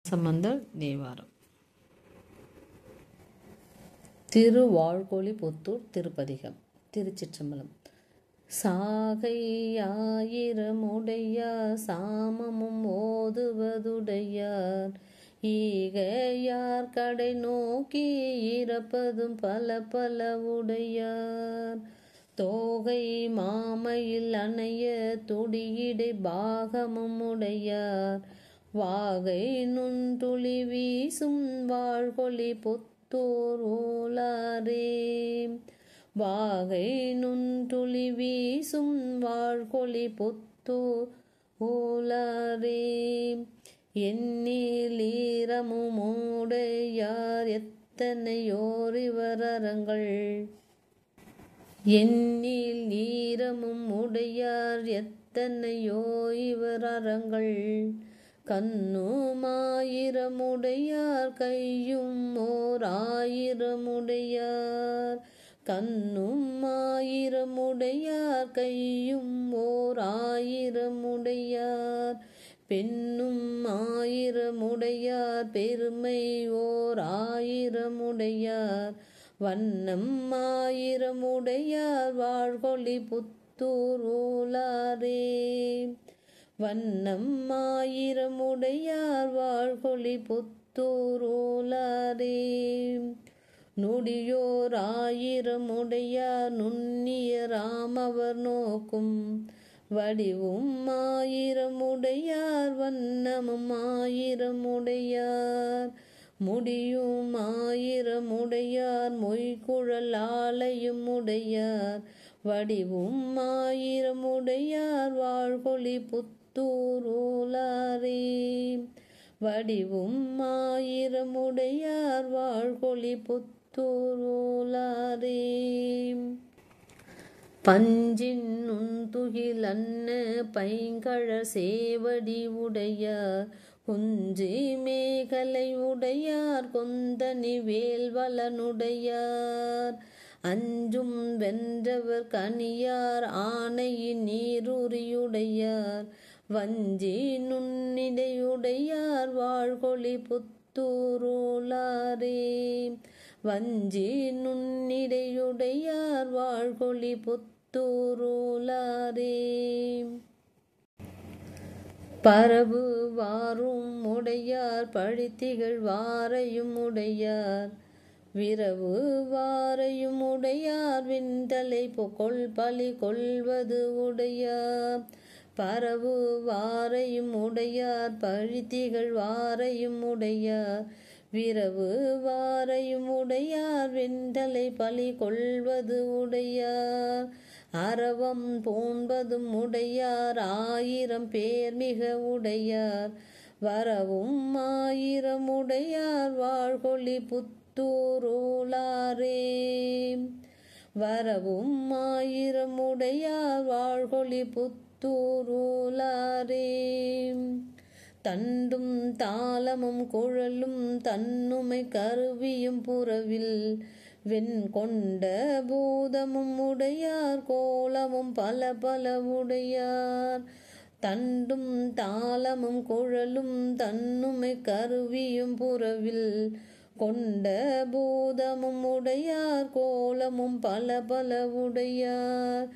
சம்பந்தர் தேவாரம். திருவாழ்கொழிபுத்தூர் திருப்பதிகம். திருச்சிற்றம்பலம். சாகையாயிரமுடையார் சாமமும் ஓதுவதுடையார் ஈகையார் கடை நோக்கி இறப்பதும் பல பல உடையார் தோகை மாமையில் அணைய துடியிடை பாகமும் உடையார் வாகை நுண்துளி வீசும் வாழ்கொழி புத்தூர் ஊலாரே. வாகை நுண்துளி வீசும் வாழ்கொழி புத்தூர் ஊலாரே. எண்ணில் ஈரமும் உடையார் எத்தனையோர் இவர் அறங்கள் எண்ணில் ஈரமும் உடையார் எத்தனையோ இவர் அறங்கள் கண்ணுமாயிரமுடையார் கையும் ஓர் ஆயிரமுடையார் கண்ணுமாயிரமுடையார் கையும் ஓர் ஆயிரமுடையார் பெண்ணும் ஆயிரமுடையார் பெருமை ஓர் ஆயிரமுடையார் வண்ணம் ஆயிரமுடையார் வாழ்கொழி புத்தூர் ஊலாரே. வண்ணம் ஆயிரமுடையார் வாழ்கொழி புத்தூர் ஊலாரே. நுடியோர் ஆயிரமுடையார் நுண்ணிய ராமவர் நோக்கும் வடிவும் ஆயிரமுடையார் வண்ணமும் ஆயிரமுடையார் முடியும் ஆயிரமுடையார் மொய்குழல் ஆலையும் உடையார் வடிவும் ஆயிரமுடையார் வாழ்கொழி புத்தூர் ஊலாரே. வடிவும் ஆயிரமுடையார் வாழ்கொழி புத்தூர் ஊலாரே. பஞ்சின் நுண்துகில் அன்ன பைங்கழற் சேவடி உடையார் குஞ்சி மேகலை உடையார் கொந்தனி வேல்வலனுடையார் அஞ்சும் வென்றவர் கனியார் ஆணையின் நீரூரியுடையார் வஞ்சி நுண்ணிடையுடையார் வாழ்கொழி புத்தூர் ஊலாரே. வஞ்சி நுண்ணிடையுடையார் வாழ்கொழி புத்தூர் ஊலாரே. பரவு வாரும் உடையார் பழித்திகள் வாரையும் உடையார் விரவு வாரையும் உடையார் விண்தலை கொள் பலி கொள்வது உடையார் பரவு வாரையும் உடையார் பழித்திகள் வாரையும் உடையார் விரவு வாரையும் உடையார் விண்தலை பலி கொள்வது உடையார் அரவம் பூண்பதும் உடையார் ஆயிரம் பேர் மிக உடையார் வரவும் ஆயிரம் உடையார் வாழ்கொழி புத்தூர் ஊலாரே. வரவும் ஆயிரம் உடையார் வாழ்கொழி புத்தூர் ஊலாரே. தண்டும் தாளமும் குழலும் தன்னுமை கருவியும் புறவில் வெண் கொண்ட பூதமும் உடையார் கோலமும் பல பல உடையார் தண்டும் தாளமும் குழலும் தன்னுமை கருவியும் புறவில் கொண்ட பூதமும் உடையார் கோலமும் பல பல உடையார்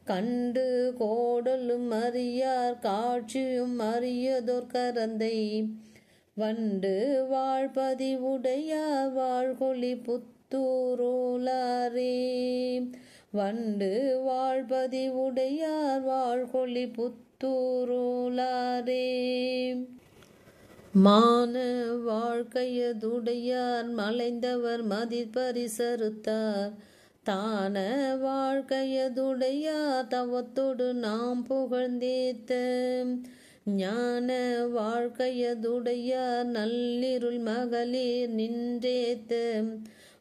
கண்டு கோடலும் அறியார் காட்சியும் அறியதோர் கரந்தை வண்டு வாழ்பதி உடையார் வாழ்கொழி புத்தூர் ஊலாரே. வண்டு வாழ்பதி உடையார் வாழ்கொழி புத்தூர் ஊலாரே. மான வாழ்க்கையதுடையார் மலைந்தவர் மதிப்பரிசறுத்தார் தான வாழ்க்கையதுடையார் தவத்தோடு நாம் புகழ்ந்தேத்த ஞான வாழ்க்கையதுடையார் நள்ளிருள் மகளிர் நின்றேத்த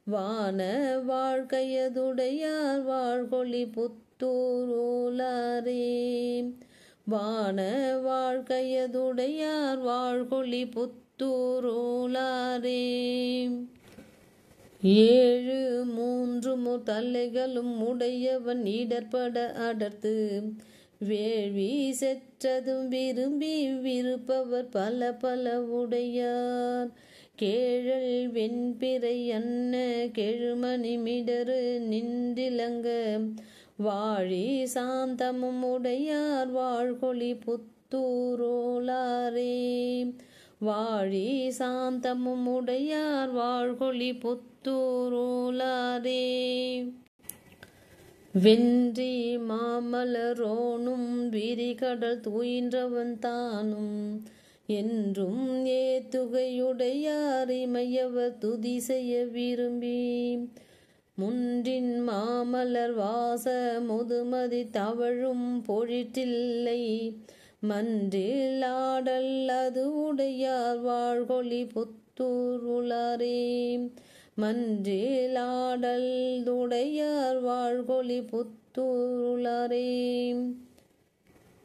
வான வாழ்க்கையதுடையார் வாழ்கொழி புத்தூர் ஊலாரே. வான வாழ்க்கையதுடையார் வாழ்கொழி புத்தூர் ஊலாரே. ஏழு மூன்று தலைகளும் உடையவன் இடர்பட அடர்த்து வேள்வி செற்றதும் விரும்பி விருப்பவர் பல பல உடையார். கேழல் வெண்பிறை அன்ன கெழுமணி மிடறு நின்றிலங்க வாழி சாந்தமும் உடையார் வாழ்கொளி புத்தூரோலாரே. வாழி சாந்தமும் உடையார் வாழ்கொளி புத்தூரோலாரே. வென்றி மாமலரோனும் விரிகடல் துயின்றவன் தானும் என்றும் ஏத்துகையுடையார் இமையவர் துதி செய்ய விரும்பி. முன்றின் மாமலர் வாச முதுமதி தவழும் பொழிற்றில்லை மன்றில் ஆடல் அது உடையார் வாழ்கொளி புத்தூருளாரே. மன்றில் ஆடல் உடையார் வாழ்கொளி புத்தூருளாரே.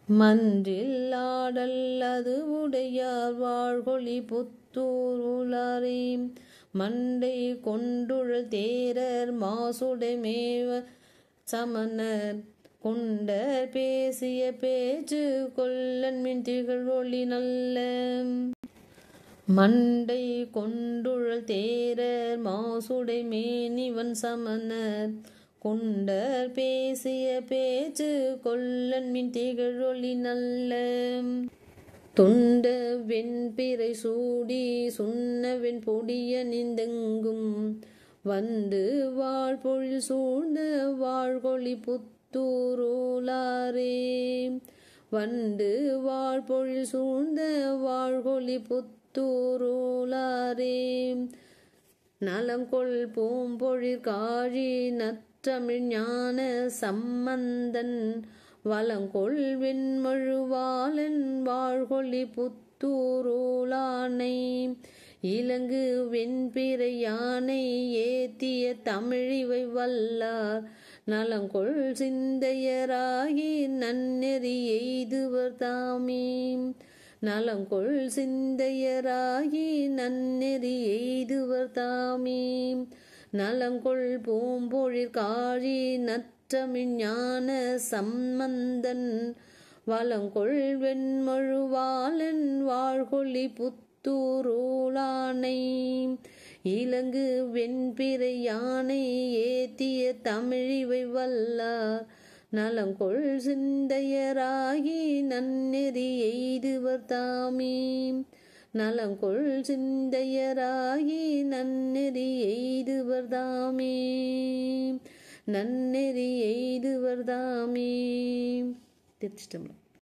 மன்றில் ஆடல் அது உடையார் வாழ்கொளி புத்தூருளாரே. மண்டை கொண்டுழல் தேரர் மாசுடை மேவ சமணர் கொண்ட பேசிய பேச்சு கொல்லன்மின் திகழ்வொளி நல்ல. மண்டை கொண்டுழல் தேரர் மாசுடை மேனிவன் சமணர் கொண்ட பேசிய பேச்சு கொல்லன்மின் திகழொளி நல்ல. துண்ட வெண்பிறை சூடி சுண்ணவெண் பொடிய நிந்தெங்கும் வந்து வாழ்பொழில் சூழ்ந்த வாழ்கொளி புத்தூரோலாரே. வந்து வாழ்பொழில் சூழ்ந்த வாழ்கொளி புத்தூரோலாரே. நலங்கொள் பூம்பொழிற் காழி நற்றமிழ் ஞான சம்பந்தன் வலங்கொள் வெண்மழுவாளன் வாழ்கொளி புத்தூரோலானை. இலங்கு வெண்பிறை யானை ஏத்திய தமிழிவை வல்லார் நலங்கொள் சிந்தையராகி நன்னெறி எய்துவர் தாமே. நலங்கொள் சிந்தையராகி நன்னெறி எய்துவர் தாமே. நலங்கொள் பூம்பொழிற் காழி நற்றமிழ் ஞான சம்பந்தன் வலங்கொள் வெண்மழுவாளன் வாழ்கொளி புத்தூரோலானை. இலங்கு வெண்பிறை யானை ஏத்திய தமிழிவை வல்லார் நலங்கொள் சிந்தையராகி நன்னெறி எய்துவர் தாமே. நலங்கொள் சிந்தையராகி நன்னெறி எய்துவர் தாமே. நன்னெறி எய்துவர் தாமே. திருச்சிற்றம்பலம்.